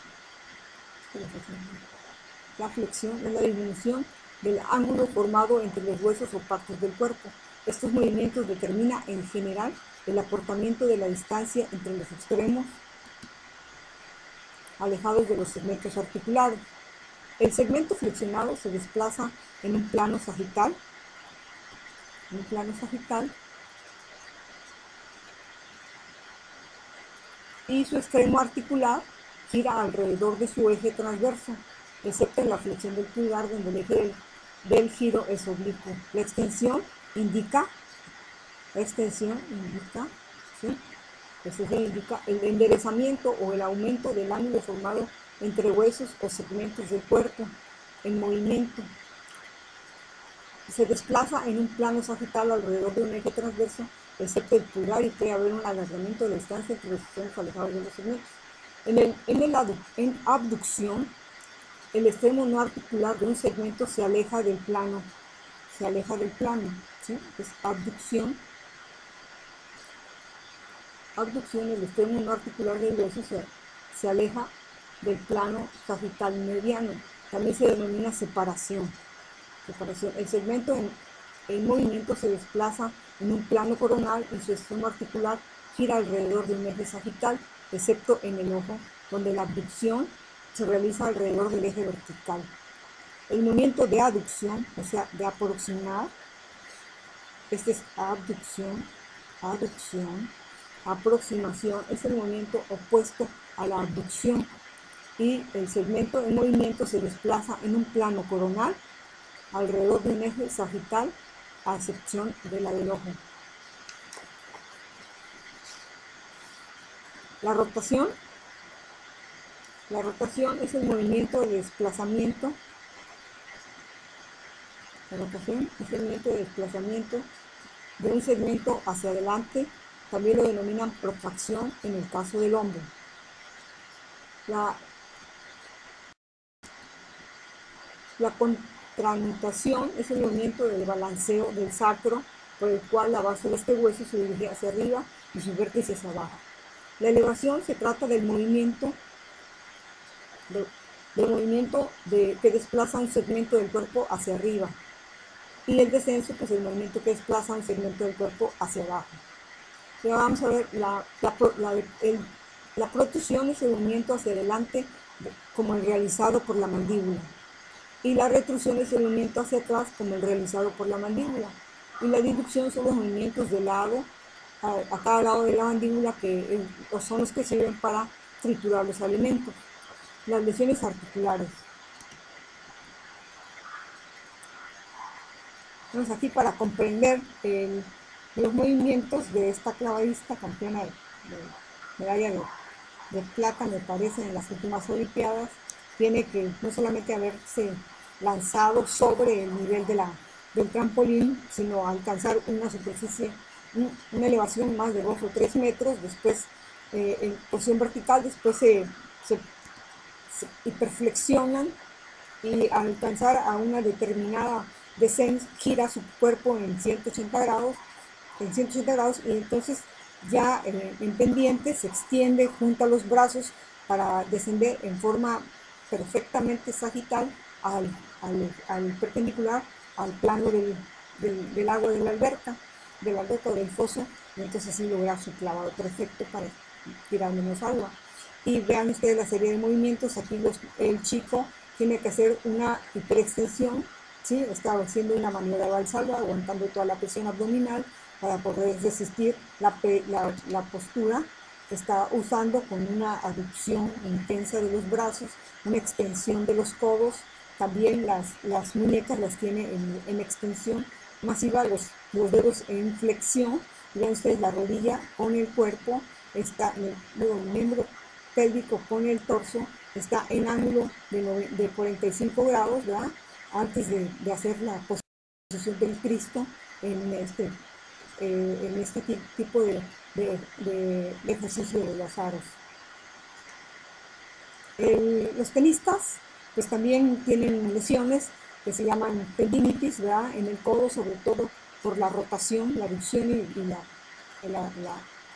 la flexión es la disminución del ángulo formado entre los huesos o partes del cuerpo. Estos movimientos determinan en general el acortamiento de la distancia entre los extremos alejados de los segmentos articulados. El segmento flexionado se desplaza en un plano sagital, y su extremo articular gira alrededor de su eje transverso, excepto en la flexión del pulgar, donde el eje del giro es oblicuo. La extensión indica, ¿sí? Eso indica el enderezamiento o el aumento del ángulo formado entre huesos o segmentos del cuerpo en movimiento. Se desplaza en un plano sagital alrededor de un eje transverso, excepto el pulgar, y puede haber un alargamiento de la distancia entre los extremos alejados de los segmentos. En abducción, el extremo no articular de un segmento se aleja del plano, ¿sí? Es abducción. Abducción, el extremo no articular del hueso se aleja del plano sagital mediano. También se denomina separación. El segmento en movimiento se desplaza en un plano coronal y su extremo articular gira alrededor de un eje sagital, excepto en el ojo, donde la abducción se realiza alrededor del eje vertical. El movimiento de aducción, o sea, de aproximar, este es aducción, aproximación, es el movimiento opuesto a la abducción, y el segmento en movimiento se desplaza en un plano coronal alrededor de un eje sagital, a excepción de la del ojo. La rotación es el movimiento de desplazamiento. La rotación es el movimiento de desplazamiento de un segmento hacia adelante. También lo denominan protracción en el caso del hombro. La contranutación es el movimiento del balanceo del sacro, por el cual la base de este hueso se dirige hacia arriba y su vértice hacia abajo. La elevación se trata del movimiento que desplaza un segmento del cuerpo hacia arriba, y el descenso, pues el movimiento que desplaza un segmento del cuerpo hacia abajo. Y ahora vamos a ver la protrusión es el movimiento hacia adelante, como el realizado por la mandíbula, y la retrusión es el movimiento hacia atrás, como el realizado por la mandíbula, y la diducción son los movimientos de lado a cada lado de la mandíbula, que son los que sirven para triturar los alimentos. Las lesiones articulares. Entonces, aquí, para comprender los movimientos de esta clavadista campeona de medalla de plata, me parece, en las últimas Olimpiadas, tiene que no solamente haberse lanzado sobre el nivel del trampolín, sino alcanzar una superficie, una elevación más de 2 o 3 metros, después en posición vertical, después se hiperflexionan, y al alcanzar a una determinada descenso, gira su cuerpo en 180 grados, y entonces ya en pendiente se extiende, junta los brazos para descender en forma perfectamente sagital al perpendicular al plano del agua de la alberca o del foso, y entonces así lograr su clavado perfecto para tirar menos agua. Y vean ustedes la serie de movimientos. Aquí el chico tiene que hacer una hiperextensión, ¿sí? Está haciendo una maniobra de valsalva, aguantando toda la presión abdominal para poder resistir la postura. Está usando con una aducción intensa de los brazos, una extensión de los codos. También las muñecas las tiene en extensión masiva, los dedos en flexión. Vean ustedes la rodilla con el cuerpo, está el miembro pélvico con el torso, está en ángulo de 45 grados, ¿verdad? Antes de hacer la posición del Cristo en este tipo de ejercicio de los aros. Los tenistas pues también tienen lesiones que se llaman tendinitis, ¿verdad? En el codo, sobre todo por la rotación, la aducción y la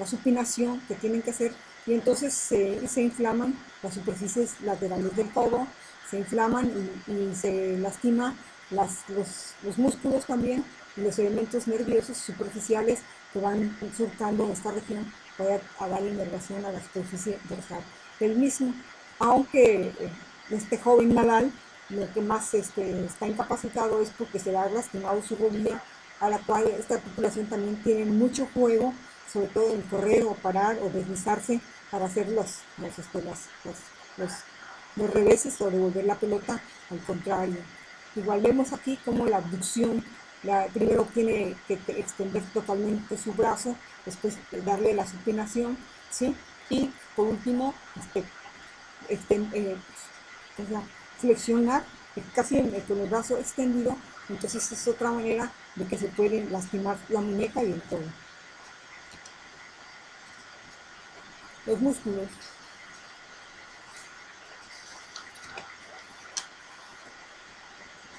supinación que tienen que hacer, y entonces se inflaman las superficies laterales del codo, se inflaman y se lastima los músculos también, y los elementos nerviosos superficiales que van surcando esta región para dar inervación a la superficie dorsal del mismo. Aunque este joven Nadal, lo que más está incapacitado es porque se le ha lastimado su rodilla, a la cual esta articulación también tiene mucho juego, sobre todo en correr o parar o deslizarse para hacer los reveses o devolver la pelota al contrario. Igual vemos aquí como la abducción, primero tiene que extender totalmente su brazo, después darle la supinación, ¿sí? Y por último, o sea, flexionar casi con el brazo extendido, entonces es otra manera de que se puede lastimar la muñeca y el codo. Los músculos.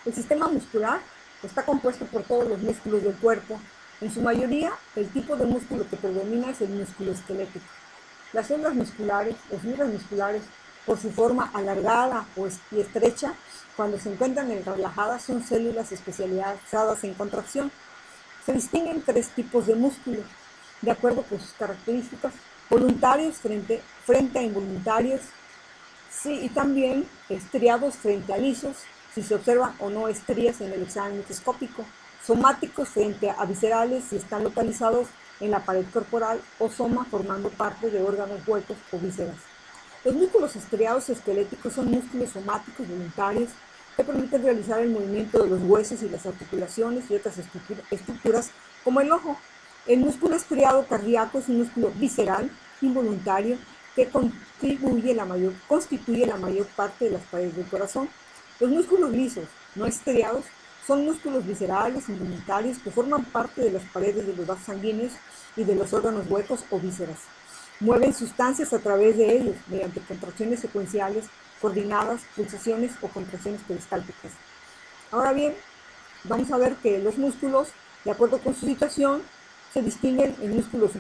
El sistema muscular está compuesto por todos los músculos del cuerpo. En su mayoría, el tipo de músculo que predomina es el músculo esquelético. Las células musculares o fibras musculares, por su forma alargada y estrecha, cuando se encuentran relajadas, son células especializadas en contracción. Se distinguen tres tipos de músculos, de acuerdo con sus características: voluntarios frente a involuntarios, sí, y también estriados frente a lisos, si se observan o no estrías en el examen microscópico; somáticos frente a viscerales, si están localizados en la pared corporal; o soma, formando parte de órganos huecos o vísceras. Los músculos estriados esqueléticos son músculos somáticos voluntarios que permiten realizar el movimiento de los huesos y las articulaciones y otras estructuras como el ojo. El músculo estriado cardíaco es un músculo visceral involuntario que constituye la mayor parte de las paredes del corazón. Los músculos lisos, no estriados, son músculos viscerales involuntarios que forman parte de las paredes de los vasos sanguíneos y de los órganos huecos o vísceras. Mueven sustancias a través de ellos mediante contracciones secuenciales, coordinadas, pulsaciones o contracciones peristálticas. Ahora bien, vamos a ver que los músculos, de acuerdo con su situación, se distinguen en músculos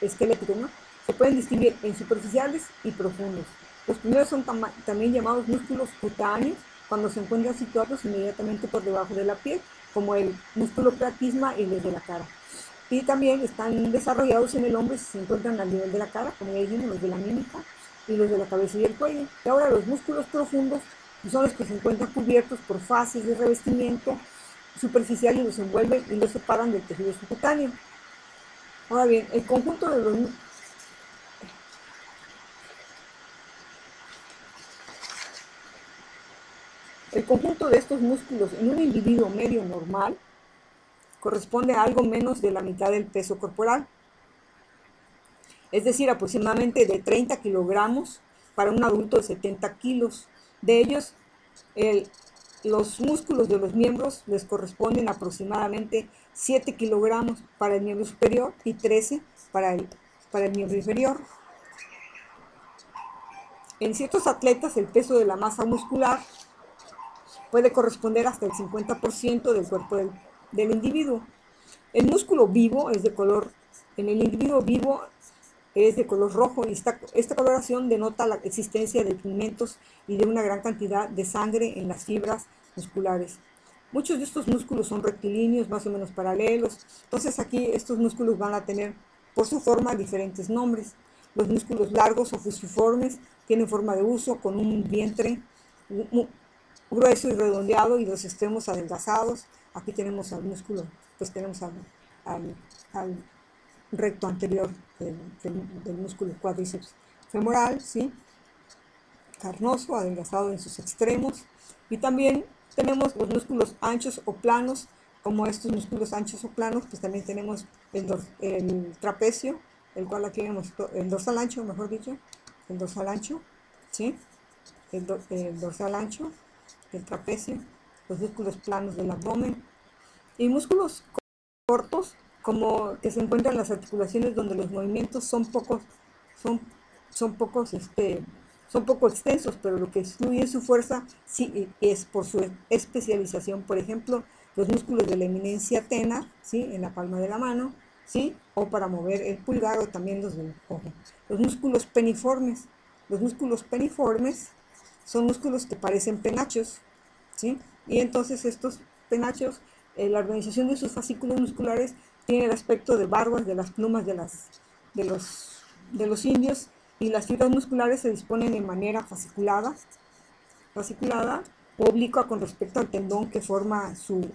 esqueléticos, ¿no? Se pueden distinguir en superficiales y profundos. Los primeros son también llamados músculos cutáneos, cuando se encuentran situados inmediatamente por debajo de la piel, como el músculo platisma y los de la cara. Y también están desarrollados en el hombre si se encuentran al nivel de la cara, como ya dijimos, los de la mímica y los de la cabeza y el cuello. Y ahora los músculos profundos son los que se encuentran cubiertos por fases de revestimiento superficial y los envuelven y los separan del tejido subcutáneo. Ahora bien, el conjunto de estos músculos en un individuo medio normal corresponde a algo menos de la mitad del peso corporal, es decir, aproximadamente de 30 kilogramos para un adulto de 70 kilos. De ellos, el, los músculos de los miembros les corresponden aproximadamente 7 kilogramos para el miembro superior y 13 para el miembro inferior. En ciertos atletas, el peso de la masa muscular puede corresponder hasta el 50% del cuerpo del individuo. El músculo vivo es de color, en el individuo vivo es de color rojo, y esta coloración denota la existencia de pigmentos y de una gran cantidad de sangre en las fibras musculares. Muchos de estos músculos son rectilíneos, más o menos paralelos. Entonces aquí estos músculos van a tener por su forma diferentes nombres. Los músculos largos o fusiformes tienen forma de huso con un vientre grueso y redondeado y los extremos adelgazados. Aquí tenemos al músculo, pues tenemos al recto anterior del músculo cuádriceps femoral, ¿sí? Carnoso, adelgazado en sus extremos. Y también tenemos los músculos anchos o planos, como estos músculos anchos o planos, pues también tenemos el trapecio, el cual aquí vemos el dorsal ancho, mejor dicho, el dorsal ancho, ¿sí? El dorsal ancho, el trapecio, los músculos planos del abdomen y músculos cortos, como que se encuentran en las articulaciones donde los movimientos son, son pocos, son poco extensos, pero lo que excluye su fuerza sí es por su especialización. Por ejemplo, los músculos de la eminencia tena, ¿sí? En la palma de la mano, ¿sí? O para mover el pulgar, o también los del ojo. Los músculos peniformes. Los músculos peniformes son músculos que parecen penachos, ¿sí? Y entonces estos penachos, la organización de sus fascículos musculares tiene el aspecto de barbas de las plumas de, de los indios, y las fibras musculares se disponen de manera fasciculada o oblicua con respecto al tendón que forma su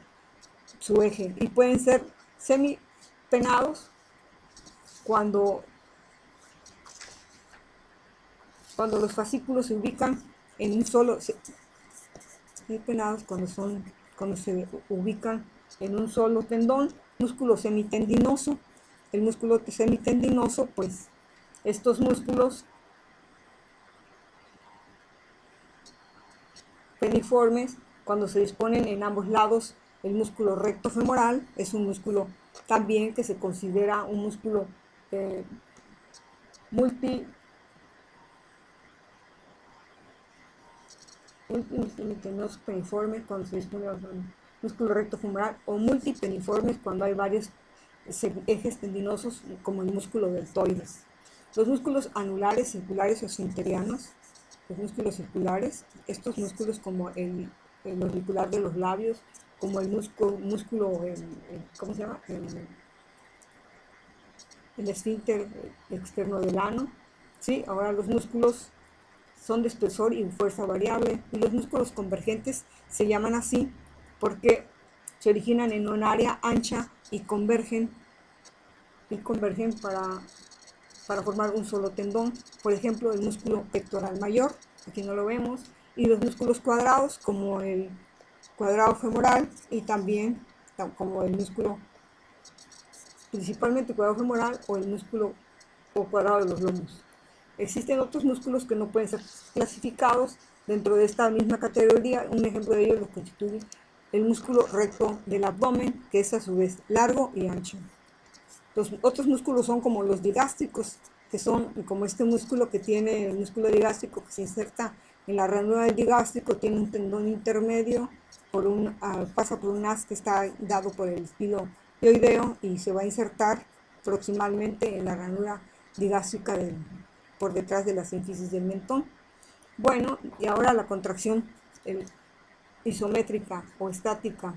eje, y pueden ser semipenados cuando, cuando los fascículos se ubican en un solo, semipenados cuando son cuando se ubican en un solo tendón. Músculo semitendinoso. El músculo semitendinoso, pues estos músculos peniformes, cuando se disponen en ambos lados, el músculo recto femoral es un músculo también que se considera un músculo eh, multi multipeniformes peniformes cuando se dispone del músculo recto femoral, o multipeniformes cuando hay varios ejes tendinosos como el músculo deltoides. Los músculos anulares, circulares o sinterianos, los músculos circulares, estos músculos como el auricular de los labios, como el músculo ¿cómo se llama? El esfínter externo del ano. ¿Sí? Ahora los músculos son de espesor y fuerza variable, y los músculos convergentes se llaman así porque se originan en un área ancha y convergen para formar un solo tendón. Por ejemplo, el músculo pectoral mayor, aquí no lo vemos, y los músculos cuadrados como el cuadrado femoral y también como el músculo, principalmente el cuadrado femoral o el músculo o cuadrado de los lomos. Existen otros músculos que no pueden ser clasificados dentro de esta misma categoría. Un ejemplo de ellos lo constituye el músculo recto del abdomen, que es a su vez largo y ancho. Los otros músculos son como los digástricos, que son como este músculo que tiene el músculo digástrico que se inserta en la ranura del digástrico, tiene un tendón intermedio, pasa por un haz que está dado por el estilo pioideo y se va a insertar proximalmente en la ranura digástrica por detrás de la sínfisis del mentón. Bueno, y ahora la contracción isométrica o estática